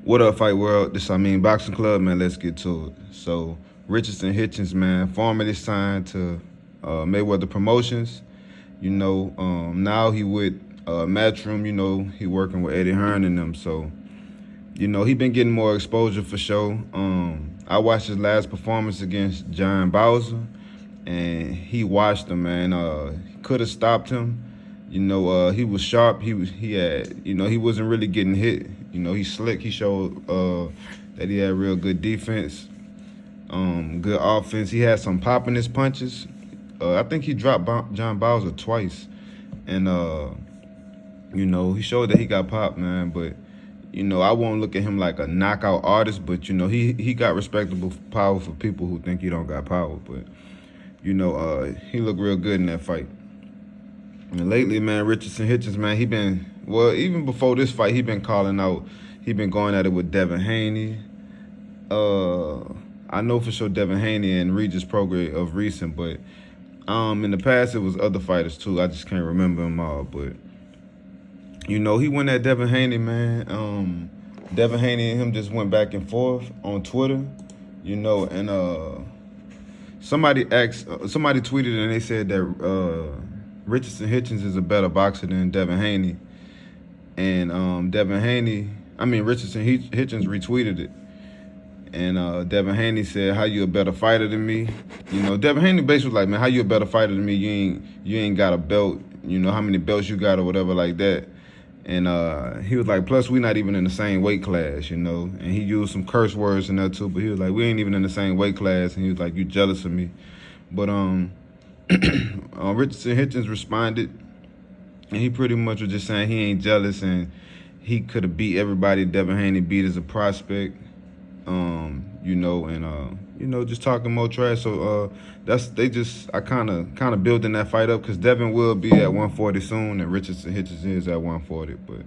What up, Fight World? This Amin Boxing Club, man. Let's get to it. So, Richardson Hitchins, man, formerly signed to Mayweather Promotions. Now he with Matchroom. He working with Eddie Hearn and them. So, he been getting more exposure for sure. I watched his last performance against John Bowser, and he watched him, man. Could have stopped him. He was sharp. He had, he wasn't really getting hit. He's slick. He showed that he had real good defense, good offense. He had some pop in his punches. I think he dropped John Bowser twice, and he showed that he got pop, man. But I won't look at him like a knockout artist. But he got respectable power for people who think he don't got power. But he looked real good in that fight. And lately, man, Richardson Hitchins, man, even before this fight, he been calling out. He been going at it with Devin Haney. I know for sure Devin Haney and Regis Prograis of recent, but in the past it was other fighters too. I just can't remember them all. But he went at Devin Haney, man. Devin Haney and him just went back and forth on Twitter, and somebody tweeted and they said that Richardson Hitchins is a better boxer than Devin Haney. And Richardson Hitchins retweeted it. And Devin Haney said, "How you a better fighter than me?" Devin Haney basically was like, "Man, how you a better fighter than me? You ain't got a belt. How many belts you got or whatever like that." And he was like, "Plus we not even in the same weight class, And he used some curse words in there too. But he was like, "We ain't even in the same weight class." And he was like, "You jealous of me?" But Richardson Hitchins responded, and he pretty much was just saying he ain't jealous and he could have beat everybody Devin Haney beat as a prospect, just talking more trash. So I kind of building that fight up because Devin will be at 140 soon and Richardson Hitchins is at 140. But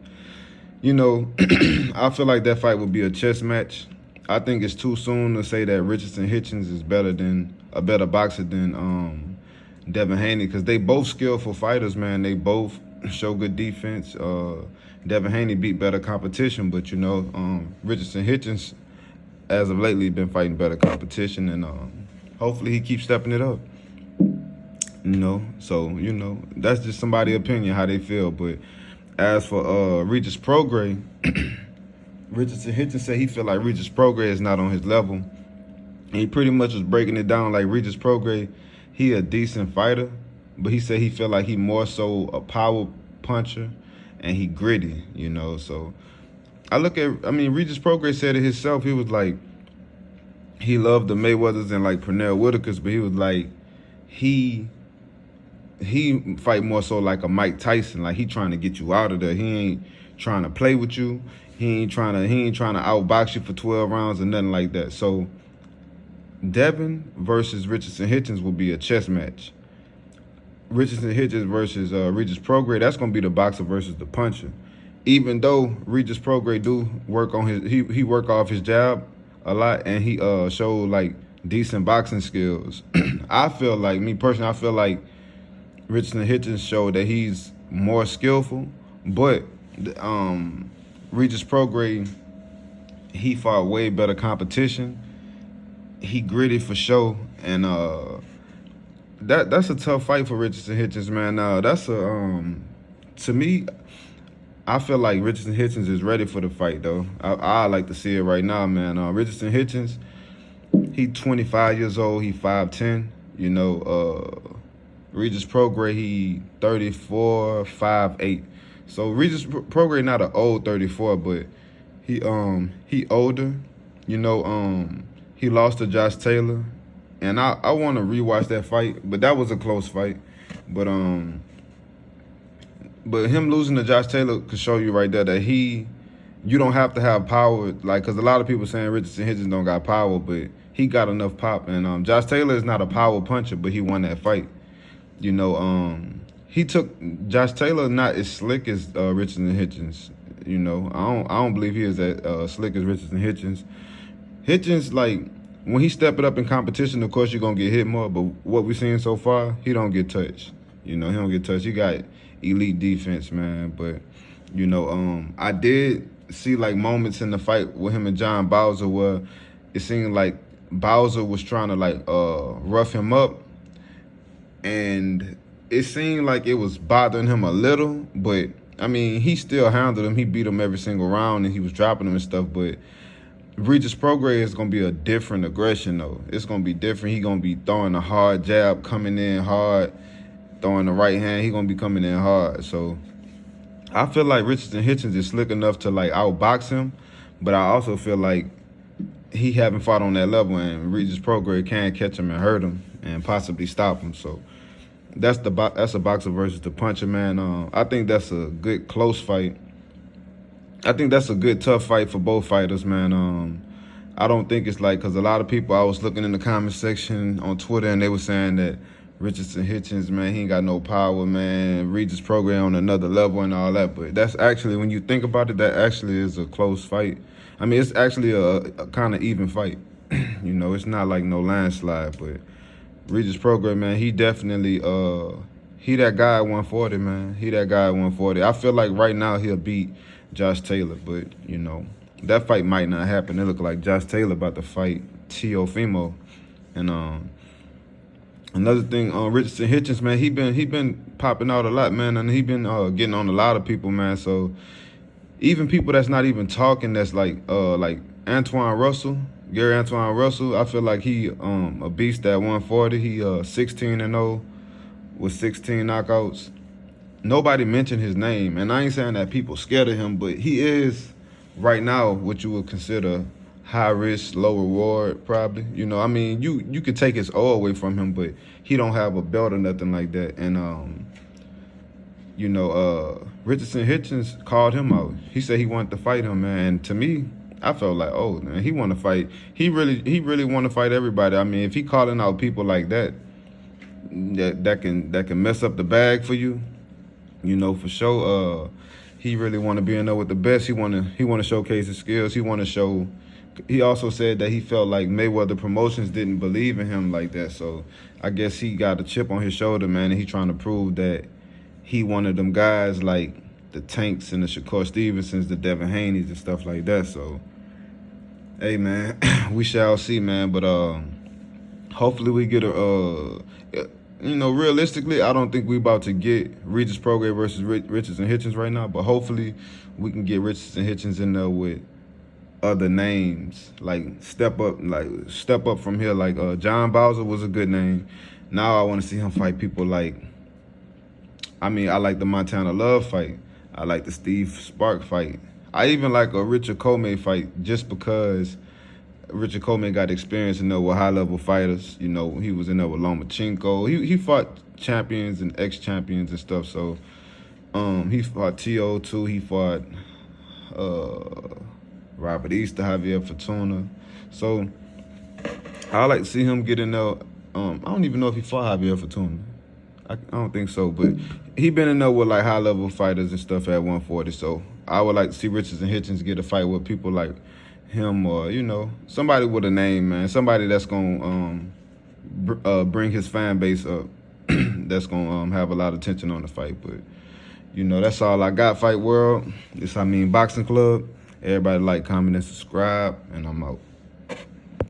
I feel like that fight would be a chess match. I think it's too soon to say that Richardson Hitchins is a better boxer than Devin Haney, because they both skillful fighters, man. They both show good defense. Devin Haney beat better competition, but Richardson Hitchins, as of lately, been fighting better competition, and hopefully he keeps stepping it up. So that's just somebody's opinion how they feel. But as for Regis Prograis, Richardson Hitchins said he feel like Regis Prograis is not on his level. And he pretty much was breaking it down like Regis Prograis, he a decent fighter, but he said he feel like he more so a power puncher and he gritty, So Regis Prograis said it himself. He was like, he loved the Mayweathers and like Pernell Whitakers, but he was like, he fight more so like a Mike Tyson. Like he trying to get you out of there. He ain't trying to play with you. He ain't trying to outbox you for 12 rounds or nothing like that. So Devin versus Richardson Hitchins will be a chess match. Richardson Hitchins versus Regis Prograis, that's gonna be the boxer versus the puncher. Even though Regis Prograis do work on he work off his jab a lot, and he showed like decent boxing skills. I feel like Richardson Hitchins showed that he's more skillful, but Regis Prograis, he fought way better competition. He gritty for sure, and that's a tough fight for Richardson Hitchins, man. To me, I feel like Richardson Hitchins is ready for the fight, though. I like to see it right now, man. Richardson Hitchins, he 25 years old. He 5'10". Regis Prograis, he 34, 5'8". So Regis Prograis not an old 34, but he older. He lost to Josh Taylor, and I want to rewatch that fight, but that was a close fight. But him losing to Josh Taylor could show you right there that you don't have to have power, like, because a lot of people saying Richardson Hitchins don't got power, but he got enough pop. And Josh Taylor is not a power puncher, but he won that fight. He took Josh Taylor not as slick as Richardson Hitchins. I don't believe he is as slick as Richardson Hitchins. Hitchins, like, when he step it up in competition, of course you're gonna get hit more. But what we've seen so far, he don't get touched. He don't get touched. He got elite defense, man. But I did see like moments in the fight with him and John Bowser where it seemed like Bowser was trying to like rough him up, and it seemed like it was bothering him a little, but I mean, he still handled him. He beat him every single round, and he was dropping him and stuff. But Regis Prograis is gonna be a different aggression though. It's gonna be different. He gonna be throwing a hard jab, coming in hard, throwing the right hand. He gonna be coming in hard. So I feel like Richardson Hitchins is slick enough to like outbox him, but I also feel like he haven't fought on that level, and Regis Prograis can catch him and hurt him and possibly stop him. So that's a boxer versus the puncher, man. I think that's a good close fight. I think that's a good tough fight for both fighters, man. I don't think it's like, because a lot of people, I was looking in the comment section on Twitter and they were saying that Richardson Hitchins, man, he ain't got no power, man. Regis Prograis on another level and all that. But that's actually, when you think about it, that actually is a close fight. I mean, it's actually a kind of even fight. You know, it's not like no landslide, but Regis Prograis, man, he definitely, he that guy at 140, man. He that guy at 140. I feel like right now he'll beat Josh Taylor, but, you know, that fight might not happen. It look like Josh Taylor about to fight Teofimo. And another thing, Richardson Hitchins, man, he been popping out a lot, man, and he been getting on a lot of people, man. So even people that's not even talking, that's like Antoine Russell, Gary Antoine Russell, I feel like he a beast at 140. He 16-0 with 16 knockouts. Nobody mentioned his name, and I ain't saying that people scared of him, but he is right now what you would consider high risk, low reward, probably. You know, I mean, you could take his O away from him, but he don't have a belt or nothing like that. And you know, Richardson Hitchins called him out. He said he wanted to fight him, man. And to me, I felt like, oh man, he want to fight. He really want to fight everybody. I mean, if he calling out people like that, that can mess up the bag for you. You know, for sure, he really want to be in there with the best. He want to showcase his skills. He want to show. He also said that he felt like Mayweather Promotions didn't believe in him like that. So I guess he got a chip on his shoulder, man, and he trying to prove that he one of them guys like the Tanks and the Shakur Stevensons, the Devin Haneys and stuff like that. So, hey, man, we shall see, man. But hopefully we get you know, realistically, I don't think we about to get Regis Prograis versus Richardson Hitchins right now, but hopefully we can get Richardson Hitchins in there with other names, like step up from here. Like John Bowser was a good name. Now I want to see him fight people like, I mean, I like the Montana Love fight. I like the Steve Spark fight. I even like a Richard Comey fight just because Richard Comey got experience in there with high-level fighters. You know, he was in there with Lomachenko. He fought champions and ex-champions and stuff. So he fought T.O. too. He fought Robert Easter, Javier Fortuna. So I like to see him get in there. I don't even know if he fought Javier Fortuna. I don't think so, but he been in there with like high-level fighters and stuff at 140. So I would like to see Richardson Hitchins get a fight with people like him, or, you know, somebody with a name, man. Somebody that's gonna bring his fan base up. That's gonna have a lot of attention on the fight. But, you know, that's all I got, Fight World. This Amin Boxing Club. Everybody like, comment, and subscribe, and I'm out.